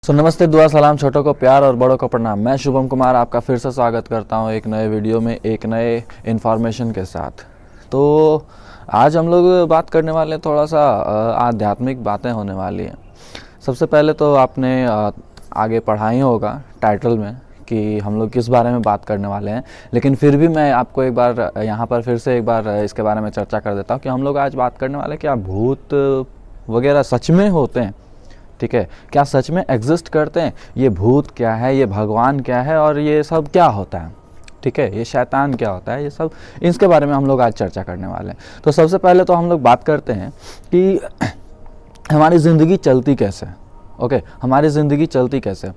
नमस्ते, दुआ सलाम, छोटों को प्यार और बड़ों को प्रणाम। मैं शुभम कुमार आपका फिर से स्वागत करता हूं एक नए वीडियो में एक नए इन्फॉर्मेशन के साथ। तो आज हम लोग बात करने वाले हैं थोड़ा सा आध्यात्मिक बातें होने वाली हैं। सबसे पहले तो आपने आगे पढ़ा ही होगा टाइटल में कि हम लोग किस बारे में बात करने वाले हैं, लेकिन फिर भी मैं आपको एक बार यहाँ पर फिर से एक बार इसके बारे में चर्चा कर देता हूँ कि हम लोग आज बात करने वाले हैं क्या भूत वगैरह सच में होते हैं। ठीक है, क्या सच में एग्जिस्ट करते हैं? ये भूत क्या है, ये भगवान क्या है और ये सब क्या होता है? ठीक है, ये शैतान क्या होता है, ये सब इसके बारे में हम लोग आज चर्चा करने वाले हैं। तो सबसे पहले तो हम लोग बात करते हैं कि हमारी ज़िंदगी चलती कैसे। ओके, हमारी ज़िंदगी चलती कैसे।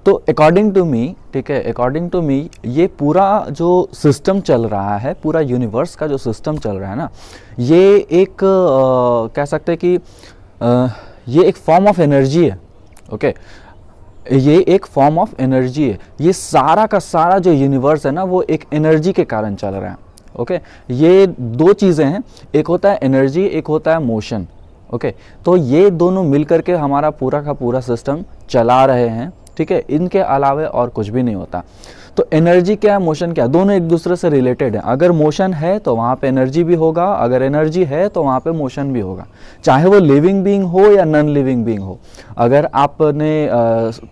तो अकॉर्डिंग टू मी, ठीक है, अकॉर्डिंग टू मी ये पूरा जो सिस्टम चल रहा है, पूरा यूनिवर्स का जो सिस्टम चल रहा है ना, ये एक कह सकते हैं कि ये एक फॉर्म ऑफ एनर्जी है। ओके, ये एक फॉर्म ऑफ एनर्जी है। ये सारा का सारा जो यूनिवर्स है ना, वो एक एनर्जी के कारण चल रहा है। ओके, ये दो चीज़ें हैं, एक होता है एनर्जी, एक होता है मोशन। ओके, तो ये दोनों मिलकर के हमारा पूरा का पूरा सिस्टम चला रहे हैं। ठीक है, इनके अलावे और कुछ भी नहीं होता। तो एनर्जी क्या है, मोशन क्या है, दोनों एक दूसरे से रिलेटेड है। अगर मोशन है तो वहाँ पे एनर्जी भी होगा, अगर एनर्जी है तो वहाँ पे मोशन भी होगा, चाहे वो लिविंग बीइंग हो या नॉन लिविंग बीइंग हो। अगर आपने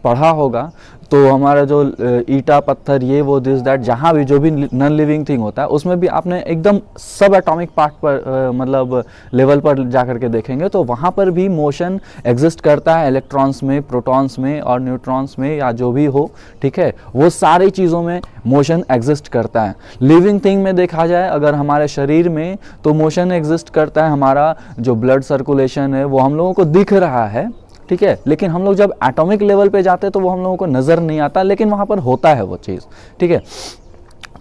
पढ़ा होगा तो हमारा जो ईटा पत्थर ये वो दिस दैट जहाँ भी जो भी नॉन लिविंग थिंग होता है उसमें भी आपने एकदम सब एटॉमिक पार्ट पर मतलब लेवल पर जाकर के देखेंगे तो वहाँ पर भी मोशन एग्जिस्ट करता है, इलेक्ट्रॉन्स में, प्रोटॉन्स में और न्यूट्रॉन्स में या जो भी हो। ठीक है, वो सारी चीज़ों में मोशन एग्जिस्ट करता है। लिविंग थिंग में देखा जाए अगर हमारे शरीर में तो मोशन एग्जिस्ट करता है। हमारा जो ब्लड सर्कुलेशन है वो हम लोगों को दिख रहा है, ठीक है, लेकिन हम लोग जब एटॉमिक लेवल पे जाते हैं तो वो हम लोगों को नज़र नहीं आता, लेकिन वहाँ पर होता है वो चीज़। ठीक है,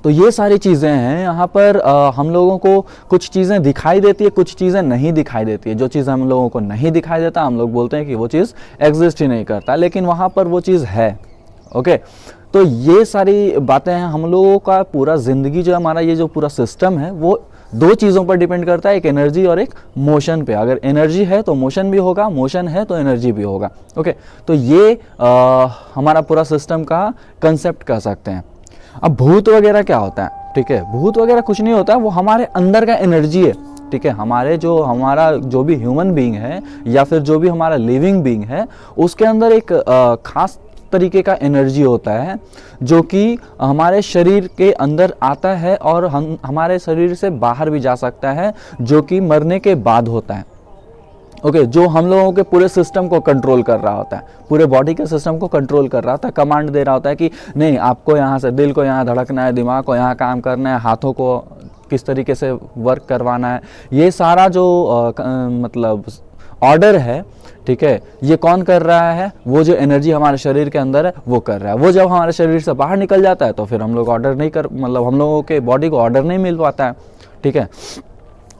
तो ये सारी चीज़ें हैं यहाँ पर। हम लोगों को कुछ चीज़ें दिखाई देती है, कुछ चीज़ें नहीं दिखाई देती है। जो चीज़ हम लोगों को नहीं दिखाई देता हम लोग बोलते हैं कि वो चीज़ एग्जिस्ट ही नहीं करता, लेकिन वहाँ पर वो चीज़ है। ओके, तो ये सारी बातें हैं। हम लोगों का पूरा ज़िंदगी जो हमारा ये जो पूरा सिस्टम है वो दो चीज़ों पर डिपेंड करता है, एक एनर्जी और एक मोशन पे। अगर एनर्जी है तो मोशन भी होगा, मोशन है तो एनर्जी भी होगा। ओके, तो ये हमारा पूरा सिस्टम का कंसेप्ट कह सकते हैं। अब भूत वगैरह क्या होता है? ठीक है, भूत वगैरह कुछ नहीं होता है, वो हमारे अंदर का एनर्जी है। ठीक है, हमारा जो भी ह्यूमन बीइंग है या फिर जो भी हमारा लिविंग बीइंग है उसके अंदर एक खास तरीके का एनर्जी होता है जो कि हमारे शरीर के अंदर आता है और हमारे शरीर से बाहर भी जा सकता है, जो कि मरने के बाद होता है। ओके, जो हम लोगों के पूरे सिस्टम को कंट्रोल कर रहा होता है, पूरे बॉडी के सिस्टम को कंट्रोल कर रहा होता है, कमांड दे रहा होता है कि नहीं, आपको यहाँ से दिल को यहाँ धड़कना है, दिमाग को यहाँ काम करना है, हाथों को किस तरीके से वर्क करवाना है। ये सारा जो मतलब ऑर्डर है, ठीक है, ये कौन कर रहा है? वो जो एनर्जी हमारे शरीर के अंदर है वो कर रहा है। वो जब हमारे शरीर से बाहर निकल जाता है तो फिर हम लोग ऑर्डर नहीं कर, मतलब हम लोगों के बॉडी को ऑर्डर नहीं मिल पाता है। ठीक है,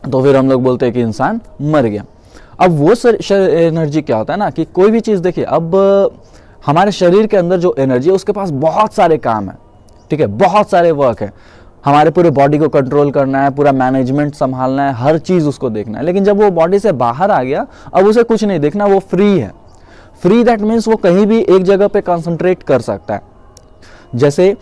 तो फिर हम लोग बोलते हैं कि इंसान मर गया। अब वो एनर्जी क्या होता है ना कि कोई भी चीज़ देखिए, अब हमारे शरीर के अंदर जो एनर्जी है उसके पास बहुत सारे काम है। ठीक है, बहुत सारे वर्क है, हमारे पूरे बॉडी को कंट्रोल करना है, पूरा मैनेजमेंट संभालना है, हर चीज़ उसको देखना है। लेकिन जब वो बॉडी से बाहर आ गया अब उसे कुछ नहीं देखना, वो फ्री है। फ्री दैट मीन्स वो कहीं भी एक जगह पे कंसंट्रेट कर सकता है। जैसे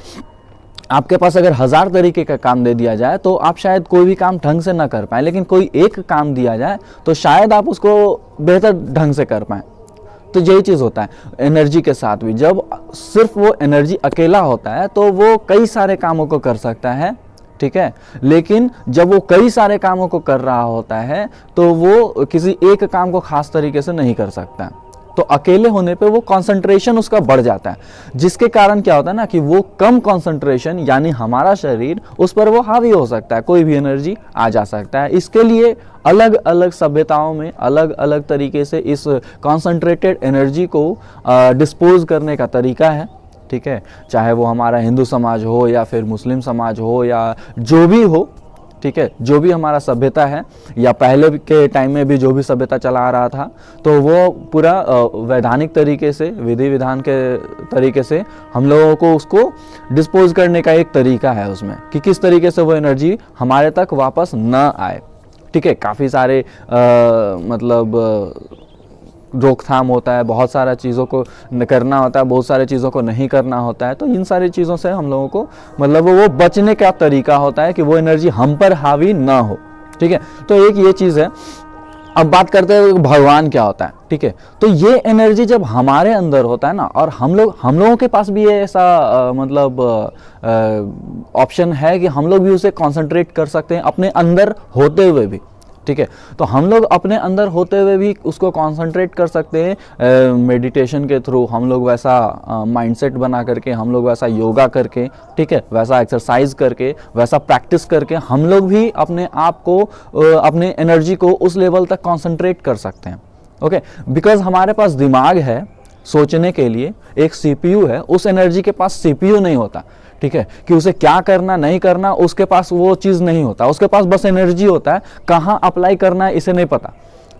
आपके पास अगर 1000 तरीके का काम दे दिया जाए तो आप शायद कोई भी काम ढंग से ना कर पाए, लेकिन कोई एक काम दिया जाए तो शायद आप उसको बेहतर ढंग से कर पाएँ। तो यही चीज़ होता है एनर्जी के साथ भी। जब सिर्फ वो एनर्जी अकेला होता है तो वो कई सारे कामों को कर सकता है। ठीक है, लेकिन जब वो कई सारे कामों को कर रहा होता है तो वो किसी एक काम को खास तरीके से नहीं कर सकता है। तो अकेले होने पे वो कंसंट्रेशन उसका बढ़ जाता है, जिसके कारण क्या होता है ना कि वो कम कंसंट्रेशन यानी हमारा शरीर उस पर वो हावी हो सकता है, कोई भी एनर्जी आ जा सकता है। इसके लिए अलग अलग सभ्यताओं में अलग अलग तरीके से इस कंसंट्रेटेड एनर्जी को डिस्पोज करने का तरीका है। ठीक है, चाहे वो हमारा हिंदू समाज हो या फिर मुस्लिम समाज हो या जो भी हो। ठीक है, जो भी हमारा सभ्यता है या पहले के टाइम में भी जो भी सभ्यता चला आ रहा था तो वो पूरा वैधानिक तरीके से, विधि विधान के तरीके से हम लोगों को उसको डिस्पोज करने का एक तरीका है उसमें कि किस तरीके से वो एनर्जी हमारे तक वापस न आए। ठीक है, काफ़ी सारे मतलब रोकथाम होता है, बहुत सारा चीज़ों को करना होता है, बहुत सारी चीज़ों को नहीं करना होता है। तो इन सारी चीज़ों से हम लोगों को मतलब वो बचने का तरीका होता है कि वो एनर्जी हम पर हावी ना हो। ठीक है, तो एक ये चीज़ है। अब बात करते हैं भगवान क्या होता है। ठीक है, तो ये एनर्जी जब हमारे अंदर होता है ना, और हम लोगों के पास भी ये ऐसा मतलब ऑप्शन है कि हम लोग भी उसे कंसंट्रेट कर सकते हैं अपने अंदर होते हुए भी। ठीक है, तो हम लोग अपने अंदर होते हुए भी उसको कंसंट्रेट कर सकते हैं मेडिटेशन के थ्रू। हम लोग वैसा माइंडसेट बना करके, हम लोग वैसा योगा करके, ठीक है, वैसा एक्सरसाइज करके, वैसा प्रैक्टिस करके हम लोग भी अपने आप को अपने एनर्जी को उस लेवल तक कंसंट्रेट कर सकते हैं। ओके, बिकॉज हमारे पास दिमाग है सोचने के लिए, एक सीपीयू है, उस एनर्जी के पास सीपीयू नहीं होता। ठीक है, कि उसे क्या करना नहीं करना उसके पास वो चीज़ नहीं होता, उसके पास बस एनर्जी होता है। कहाँ अप्लाई करना है इसे नहीं पता,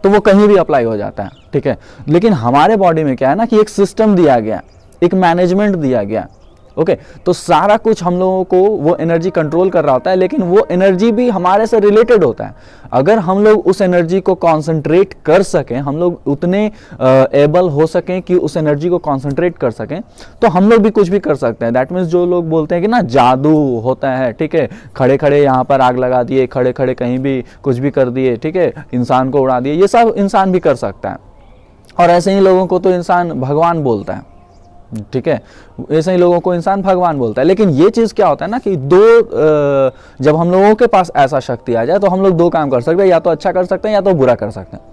तो वो कहीं भी अप्लाई हो जाता है। ठीक है, लेकिन हमारे बॉडी में क्या है ना कि एक सिस्टम दिया गया, एक मैनेजमेंट दिया गया। ओके, तो सारा कुछ हम लोगों को वो एनर्जी कंट्रोल कर रहा होता है, लेकिन वो एनर्जी भी हमारे से रिलेटेड होता है। अगर हम लोग उस एनर्जी को कॉन्सेंट्रेट कर सकें, हम लोग उतने एबल हो सकें कि उस एनर्जी को कॉन्सेंट्रेट कर सकें, तो हम लोग भी कुछ भी कर सकते हैं। दैट मीन्स जो लोग बोलते हैं कि ना जादू होता है, ठीक है, खड़े खड़े यहाँ पर आग लगा दिए, खड़े खड़े कहीं भी कुछ भी कर दिए, ठीक है, इंसान को उड़ा दिए, ये सब इंसान भी कर सकता है। और ऐसे ही लोगों को तो इंसान भगवान बोलता है। ठीक है, ऐसे ही लोगों को इंसान भगवान बोलता है। लेकिन ये चीज़ क्या होता है ना कि जब हम लोगों के पास ऐसा शक्ति आ जाए तो हम लोग दो काम कर सकते हैं, या तो अच्छा कर सकते हैं या तो बुरा कर सकते हैं।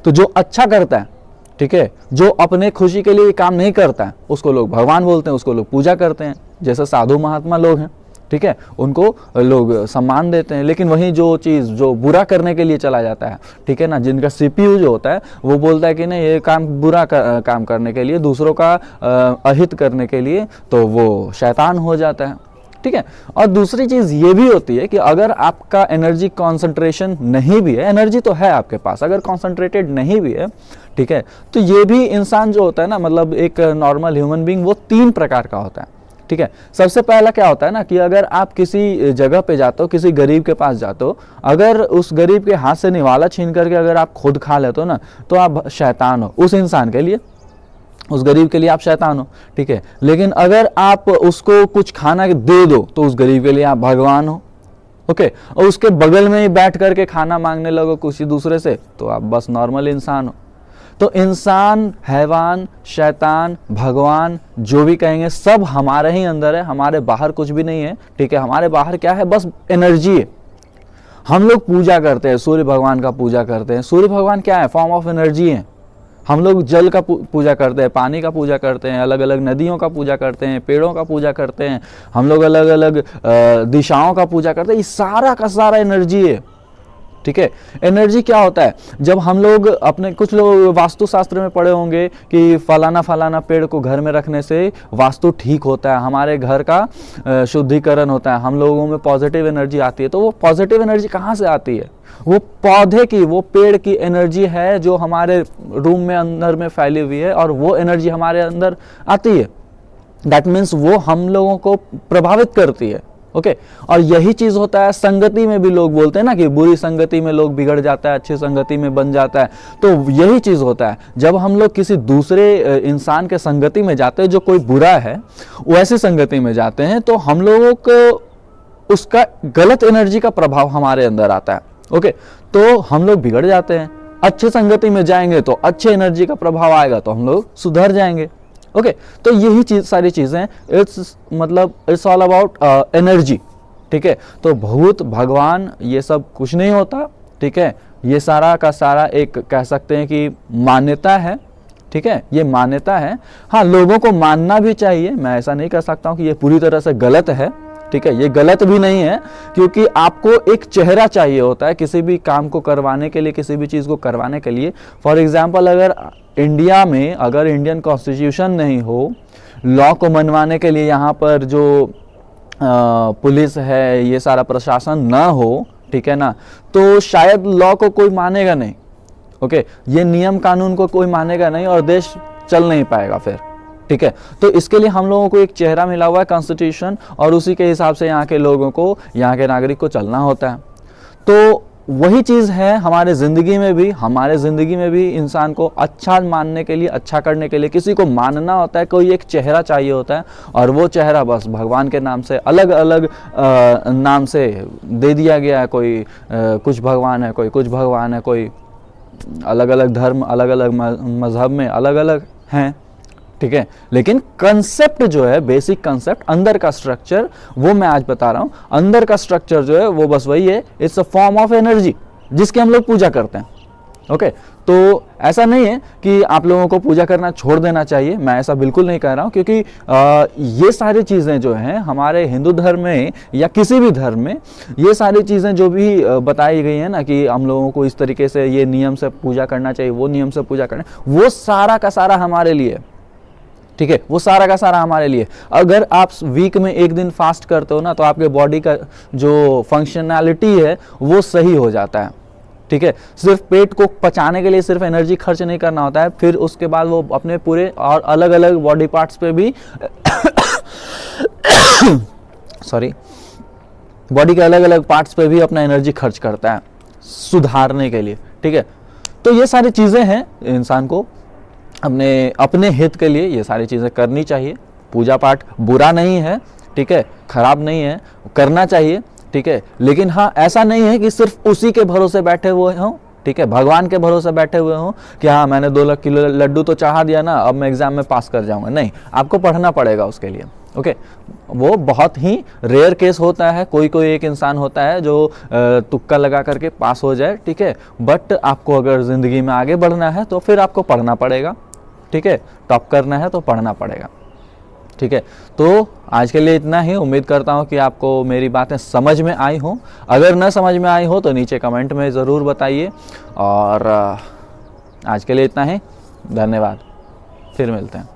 तो जो अच्छा करता है, ठीक है, जो अपने खुशी के लिए काम नहीं करता है, उसको लोग भगवान बोलते हैं, उसको लोग पूजा करते हैं। जैसे साधु महात्मा लोग हैं, ठीक है, उनको लोग सम्मान देते हैं। लेकिन वहीं जो चीज़ जो बुरा करने के लिए चला जाता है, ठीक है ना, जिनका सीपीयू जो होता है वो बोलता है कि नहीं ये काम बुरा काम करने के लिए, दूसरों का अहित करने के लिए, तो वो शैतान हो जाता है। ठीक है, और दूसरी चीज़ ये भी होती है कि अगर आपका एनर्जी कॉन्सेंट्रेशन नहीं भी है, एनर्जी तो है आपके पास, अगर कॉन्सेंट्रेटेड नहीं भी है, ठीक है, तो ये भी इंसान जो होता है ना, मतलब एक नॉर्मल ह्यूमन बींग, वो 3 प्रकार का होता है। ठीक है, सबसे पहला क्या होता है ना कि अगर आप किसी जगह पे जाते हो, किसी गरीब के पास जाते हो, अगर उस गरीब के हाथ से निवाला छीन करके अगर आप खुद खा लेते हो ना, तो आप शैतान हो उस इंसान के लिए, उस गरीब के लिए आप शैतान हो। ठीक है, लेकिन अगर आप उसको कुछ खाना दे दो तो उस गरीब के लिए आप भगवान हो। ओके, और उसके बगल में ही बैठ करके खाना मांगने लगो किसी दूसरे से, तो आप बस नॉर्मल इंसान हो। तो इंसान, हैवान, शैतान, भगवान, जो भी कहेंगे सब हमारे ही अंदर है, हमारे बाहर कुछ भी नहीं है। ठीक है, हमारे बाहर क्या है, बस एनर्जी है। हम लोग पूजा करते हैं, सूर्य भगवान का पूजा करते हैं। सूर्य भगवान क्या है, फॉर्म ऑफ एनर्जी है। हम लोग जल का पूजा करते हैं, पानी का पूजा करते हैं, अलग अलग नदियों का पूजा करते हैं, पेड़ों का पूजा करते हैं, हम लोग अलग अलग दिशाओं का पूजा करते हैं। ये सारा का सारा एनर्जी है। ठीक है, एनर्जी क्या होता है, जब हम लोग अपने, कुछ लोग वास्तुशास्त्र में पढ़े होंगे कि फलाना फलाना पेड़ को घर में रखने से वास्तु ठीक होता है, हमारे घर का शुद्धिकरण होता है, हम लोगों में पॉजिटिव एनर्जी आती है। तो वो पॉजिटिव एनर्जी कहाँ से आती है, वो पौधे की, वो पेड़ की एनर्जी है जो हमारे रूम में अंदर में फैली हुई है, और वो एनर्जी हमारे अंदर आती है। दैट मीन्स वो हम लोगों को प्रभावित करती है। ओके, और यही चीज होता है संगति में भी। लोग बोलते हैं ना कि बुरी संगति में लोग बिगड़ जाता है, अच्छी संगति में बन जाता है। तो यही चीज होता है, जब हम लोग किसी दूसरे इंसान के संगति में जाते हैं जो कोई बुरा है, वैसी संगति में जाते हैं, तो हम लोगों को उसका गलत एनर्जी का प्रभाव हमारे अंदर आता है। ओके, तो हम लोग बिगड़ जाते हैं। अच्छी संगति में जाएंगे तो अच्छे एनर्जी का प्रभाव आएगा, तो हम लोग सुधर जाएंगे। ओके, तो यही सारी चीजें, इट्स ऑल अबाउट एनर्जी। ठीक है, तो भूत, भगवान, ये सब कुछ नहीं होता। ठीक है, ये सारा का सारा एक कह सकते हैं कि मान्यता है। ठीक है, ये मान्यता है। हाँ, लोगों को मानना भी चाहिए, मैं ऐसा नहीं कह सकता हूँ कि ये पूरी तरह से गलत है। ठीक है, ये गलत भी नहीं है, क्योंकि आपको एक चेहरा चाहिए होता है किसी भी काम को करवाने के लिए, किसी भी चीज़ को करवाने के लिए। फॉर एग्जाम्पल, अगर इंडिया में अगर इंडियन कॉन्स्टिट्यूशन नहीं हो, लॉ को मनवाने के लिए यहाँ पर जो पुलिस है, ये सारा प्रशासन ना हो, ठीक है ना, तो शायद लॉ को कोई मानेगा नहीं। ओके, ये नियम कानून को कोई मानेगा नहीं और देश चल नहीं पाएगा फिर। ठीक है, तो इसके लिए हम लोगों को एक चेहरा मिला हुआ है कॉन्स्टिट्यूशन, और उसी के हिसाब से यहाँ के लोगों को, यहाँ के नागरिक को चलना होता है। तो वही चीज़ है हमारे ज़िंदगी में भी। हमारे ज़िंदगी में भी इंसान को अच्छा मानने के लिए, अच्छा करने के लिए किसी को मानना होता है, कोई एक चेहरा चाहिए होता है, और वो चेहरा बस भगवान के नाम से अलग अलग नाम से दे दिया गया है। कोई कुछ भगवान है, कोई कुछ भगवान है, कोई अलग अलग धर्म, अलग अलग मज़हब में अलग अलग हैं, ठीक है। लेकिन कंसेप्ट जो है, बेसिक कंसेप्ट, अंदर का स्ट्रक्चर, वो मैं आज बता रहा हूं। अंदर का स्ट्रक्चर जो है वो बस वही है, it's a form of energy जिसकी हम लोग पूजा करते हैं। ओके, तो ऐसा नहीं है कि आप लोगों को पूजा करना छोड़ देना चाहिए, मैं ऐसा बिल्कुल नहीं कह रहा हूं, क्योंकि ये सारी चीज़ें जो हैं हमारे हिंदू धर्म में या किसी भी धर्म में, ये सारी चीज़ें जो भी बताई गई हैं ना कि हम लोगों को इस तरीके से ये नियम से पूजा करना चाहिए, वो नियम से पूजा करना, वो सारा का सारा हमारे लिए, ठीक है, वो सारा का सारा हमारे लिए। अगर आप वीक में एक दिन फास्ट करते हो ना, तो आपके बॉडी का जो फंक्शनैलिटी है वो सही हो जाता है, ठीक है। सिर्फ पेट को पचाने के लिए सिर्फ एनर्जी खर्च नहीं करना होता है, फिर उसके बाद वो अपने पूरे और अलग अलग बॉडी पार्ट्स पे भी सॉरी, बॉडी के अलग अलग पार्ट्स पे भी अपना एनर्जी खर्च करता है सुधारने के लिए, ठीक है। तो ये सारी चीज़ें हैं, इंसान को अपने हित के लिए ये सारी चीज़ें करनी चाहिए। पूजा पाठ बुरा नहीं है, ठीक है, खराब नहीं है, करना चाहिए, ठीक है। लेकिन हाँ, ऐसा नहीं है कि सिर्फ उसी के भरोसे बैठे हुए हों, ठीक है, भगवान के भरोसे बैठे हुए हों कि हाँ मैंने 2 लाख किलो लड्डू तो चाहा दिया ना, अब मैं एग्जाम में पास कर जाऊंगा। नहीं, आपको पढ़ना पड़ेगा उसके लिए। ओके, वो बहुत ही रेयर केस होता है, कोई कोई एक इंसान होता है जो तुक्का लगा करके पास हो जाए, ठीक है। बट आपको अगर ज़िंदगी में आगे बढ़ना है तो फिर आपको पढ़ना पड़ेगा, ठीक है, टॉप करना है तो पढ़ना पड़ेगा, ठीक है। तो आज के लिए इतना ही। उम्मीद करता हूँ कि आपको मेरी बातें समझ में आई हों। अगर न समझ में आई हो तो नीचे कमेंट में ज़रूर बताइए। और आज के लिए इतना ही, धन्यवाद, फिर मिलते हैं।